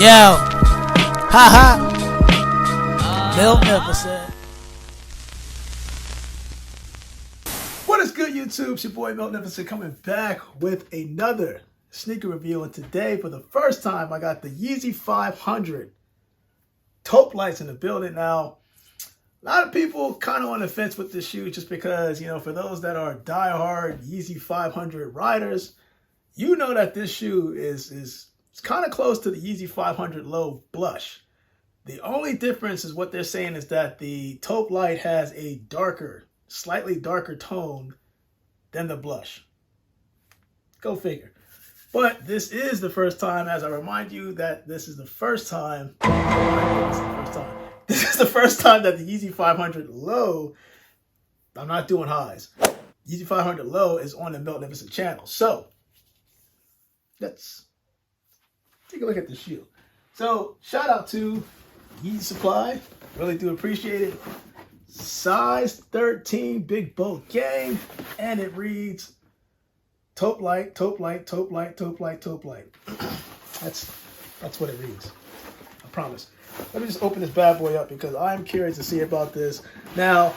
Yo, haha, Magnificent. What is good, YouTube? It's your boy Magnificent coming back with another sneaker review. And today, for the first time, I got the Yeezy 500 Taupe Lights in the building. Now, a lot of people kind of on the fence with this shoe just because, you know, for those that are diehard Yeezy 500 riders, you know that this shoe is kind of close to the Yeezy 500 Low Blush. The only difference is what they're saying is that the Taupe Light has a darker, slightly darker tone than the Blush. Go figure. But this is the first time, as I remind you, that this is the first time. This is the first time that the Yeezy 500 Low, I'm not doing highs, Yeezy 500 Low is on the Magnificent channel. So, let's take a look at the shoe. So, shout out to Yeezy Supply. Really do appreciate it. Size 13, big boat gang. And it reads, Taupe Light, Taupe Light, Taupe Light, Taupe Light, Taupe Light. That's what it reads. I promise. Let me just open this bad boy up because I'm curious to see about this. Now,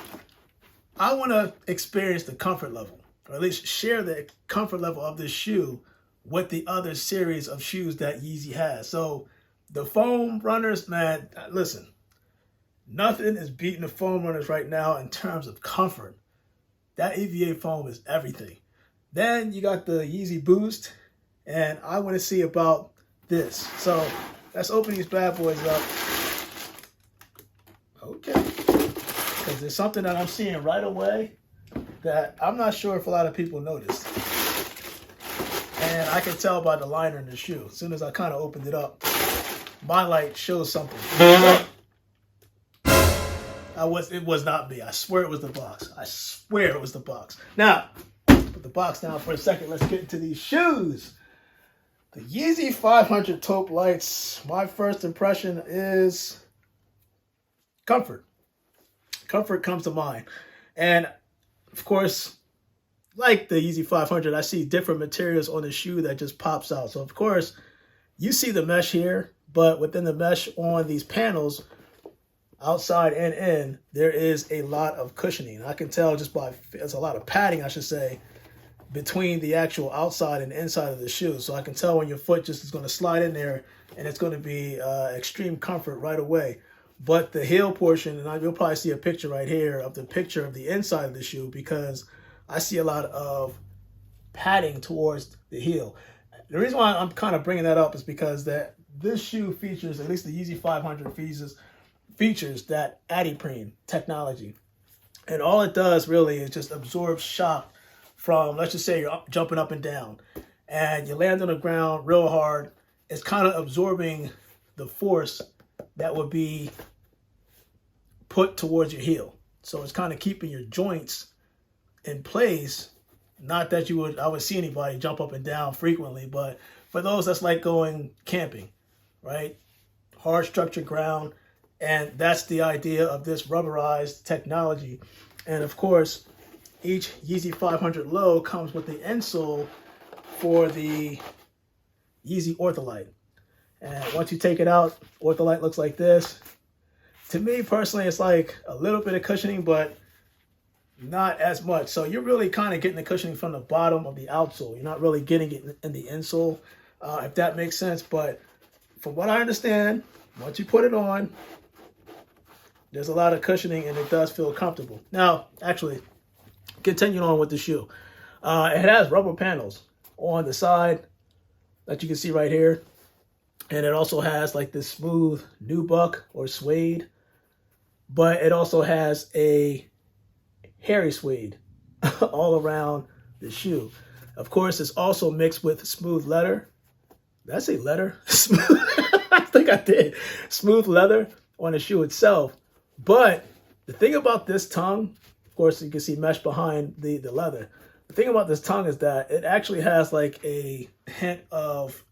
I want to experience the comfort level, or at least share the comfort level of this shoe with the other series of shoes that Yeezy has. So, the foam runners, man, listen, nothing is beating the foam runners right now in terms of comfort. That EVA foam is everything. Then you got the Yeezy Boost, and I want to see about this. So, let's open these bad boys up. Okay. Because there's something that I'm seeing right away that I'm not sure if a lot of people noticed. And I can tell by the liner in the shoe. As soon as I kind of opened it up, my light shows something. It was not me. I swear it was the box. I swear it was the box. Now, put the box down for a second. Let's get into these shoes. The Yeezy 500 Taupe Lights. My first impression is comfort. Comfort comes to mind. And, of course, like the Yeezy 500, I see different materials on the shoe that just pops out. So, of course, you see the mesh here, but within the mesh on these panels, outside and in, there is a lot of cushioning. I can tell just by, there's a lot of padding, I should say, between the actual outside and inside of the shoe. So I can tell when your foot just is going to slide in there and it's going to be extreme comfort right away. But the heel portion, and you'll probably see a picture right here of the picture of the inside of the shoe because I see a lot of padding towards the heel. The reason why I'm kind of bringing that up is because this shoe features, at least the Yeezy 500 features that adiprene technology. And all it does really is just absorb shock from, let's just say you're jumping up and down and you land on the ground real hard. It's kind of absorbing the force that would be put towards your heel. So it's kind of keeping your joints in place. Not that I would see anybody jump up and down frequently, but for those that's like going camping, right? Hard structured ground. And that's the idea of this rubberized technology. And of course, each Yeezy 500 Low comes with the insole for the Yeezy Ortholite. And once you take it out, Ortholite looks like this. To me personally, it's like a little bit of cushioning, but not as much. So you're really kind of getting the cushioning from the bottom of the outsole. You're not really getting it in the insole, if that makes sense. But from what I understand, once you put it on, there's a lot of cushioning and it does feel comfortable. Now, actually, continuing on with the shoe. It has rubber panels on the side that you can see right here. And it also has like this smooth nubuck or suede. But it also has a hairy suede all around the shoe. Of course, it's also mixed with smooth leather. Did I say leather? Smooth. I think I did. Smooth leather on the shoe itself. But the thing about this tongue, of course, you can see mesh behind the leather. The thing about this tongue is that it actually has like a hint of,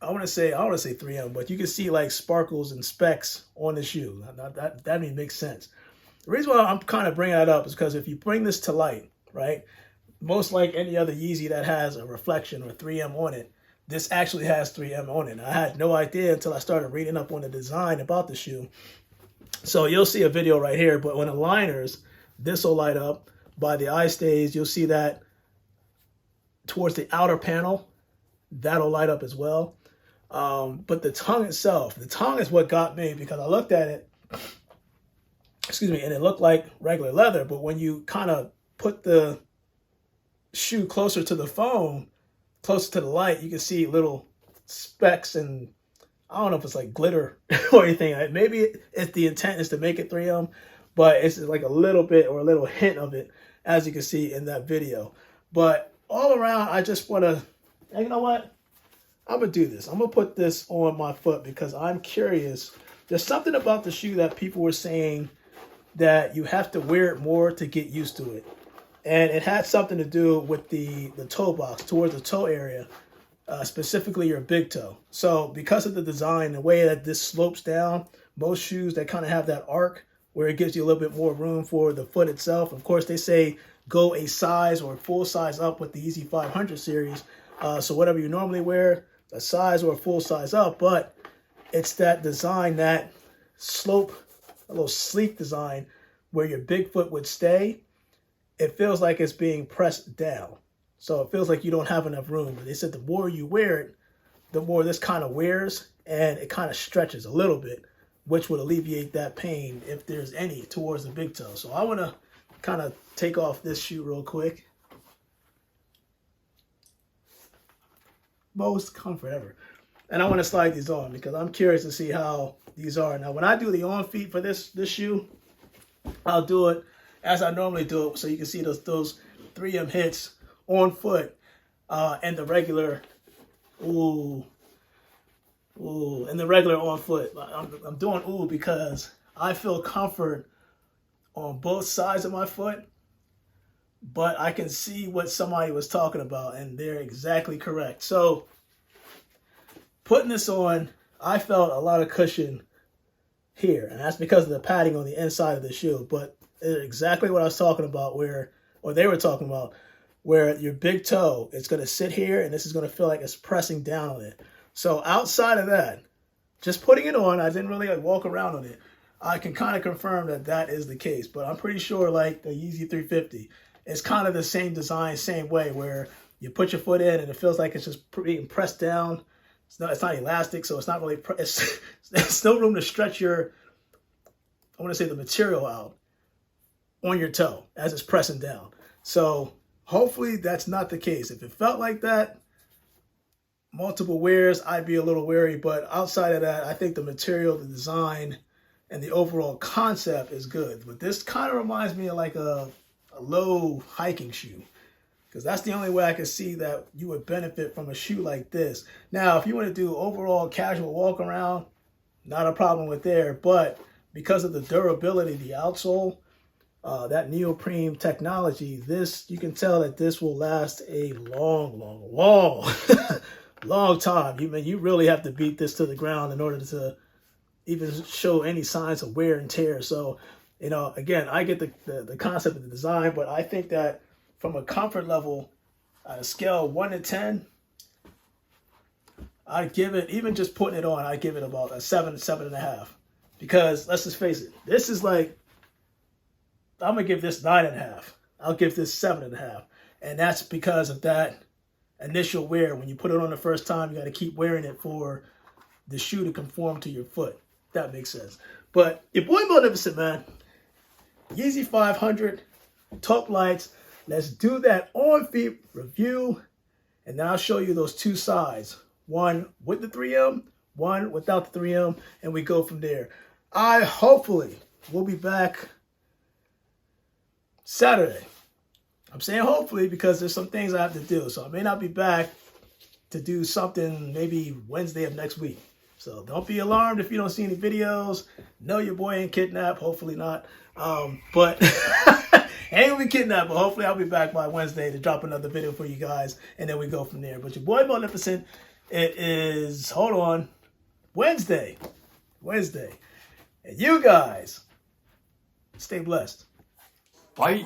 I want to say 3M, but you can see like sparkles and specks on the shoe. That even makes sense. The reason why I'm kind of bringing that up is because if you bring this to light, right, most like any other Yeezy that has a reflection or 3M on it, this actually has 3M on it. I had no idea until I started reading up on the design about the shoe. So you'll see a video right here, but when the liners, this will light up. By the eye stays, you'll see that towards the outer panel, that'll light up as well. But the tongue itself, the tongue is what got me, because I looked at it, excuse me, and it looked like regular leather. But when you kind of put the shoe closer to the phone, closer to the light, you can see little specks, and I don't know if it's like glitter or anything. Maybe it's the intent is to make it 3M, but it's like a little bit or a little hint of it, as you can see in that video. But all around, I just want to, you know what? I'm going to do this. I'm going to put this on my foot because I'm curious. There's something about the shoe that people were saying that you have to wear it more to get used to it. And it had something to do with the toe box, towards the toe area, specifically your big toe. So because of the design, the way that this slopes down, most shoes that kind of have that arc where it gives you a little bit more room for the foot itself. Of course, they say go a size or full size up with the Yeezy 500 series. So whatever you normally wear, a size or a full size up, but it's that design, that slope, a little sleek design where your big foot would stay. It feels like it's being pressed down. So it feels like you don't have enough room. But they said the more you wear it, the more this kind of wears and it kind of stretches a little bit, which would alleviate that pain if there's any towards the big toe. So I want to kind of take off this shoe real quick. Most comfort ever. And I want to slide these on because I'm curious to see how these are. Now, when I do the on feet for this shoe, I'll do it as I normally do it, so you can see those 3M hits on foot and the regular, and the regular on foot. I'm doing ooh because I feel comfort on both sides of my foot, but I can see what somebody was talking about, and they're exactly correct. So putting this on, I felt a lot of cushion here, and that's because of the padding on the inside of the shoe. But exactly what I was talking about, or they were talking about, where your big toe, it's going to sit here, and this is going to feel like it's pressing down on it. So outside of that, just putting it on, I didn't really walk around on it. I can kind of confirm that that is the case, but I'm pretty sure like the Yeezy 350, it's kind of the same design, same way, where you put your foot in and it feels like it's just being pressed down. It's not elastic, so it's not really, there's no room to stretch your, I want to say the material out on your toe as it's pressing down. So hopefully that's not the case. If it felt like that, multiple wears, I'd be a little wary. But outside of that, I think the material, the design, and the overall concept is good. But this kind of reminds me of like a low hiking shoe, because that's the only way I can see that you would benefit from a shoe like this. Now, if you want to do overall casual walk around, not a problem with there. But because of the durability, the outsole, that neoprene technology, this, you can tell that this will last a long long time. You really have to beat this to the ground in order to even show any signs of wear and tear. So, you know, again, I get the concept of the design, but I think that from a comfort level, on a scale of 1 to 10, I'd give it, even just putting it on, I'd give it about a 7, 7.5. Because let's just face it, this is like, I'm going to give this 9.5. I'll give this 7.5. And that's because of that initial wear. When you put it on the first time, you got to keep wearing it for the shoe to conform to your foot. That makes sense. But your boy Magnificent, man. Yeezy 500, Taupe Lights. Let's do that on-feet review. And then I'll show you those two sides. One with the 3M, one without the 3M. And we go from there. I hopefully will be back Saturday. I'm saying hopefully because there's some things I have to do. So I may not be back to do something maybe Wednesday of next week. So don't be alarmed if you don't see any videos. No, your boy ain't kidnapped. Hopefully not. But ain't gonna be kidnapped. But hopefully I'll be back by Wednesday to drop another video for you guys. And then we go from there. But your boy Magnificent, it is, hold on, Wednesday. And you guys, stay blessed. Bye.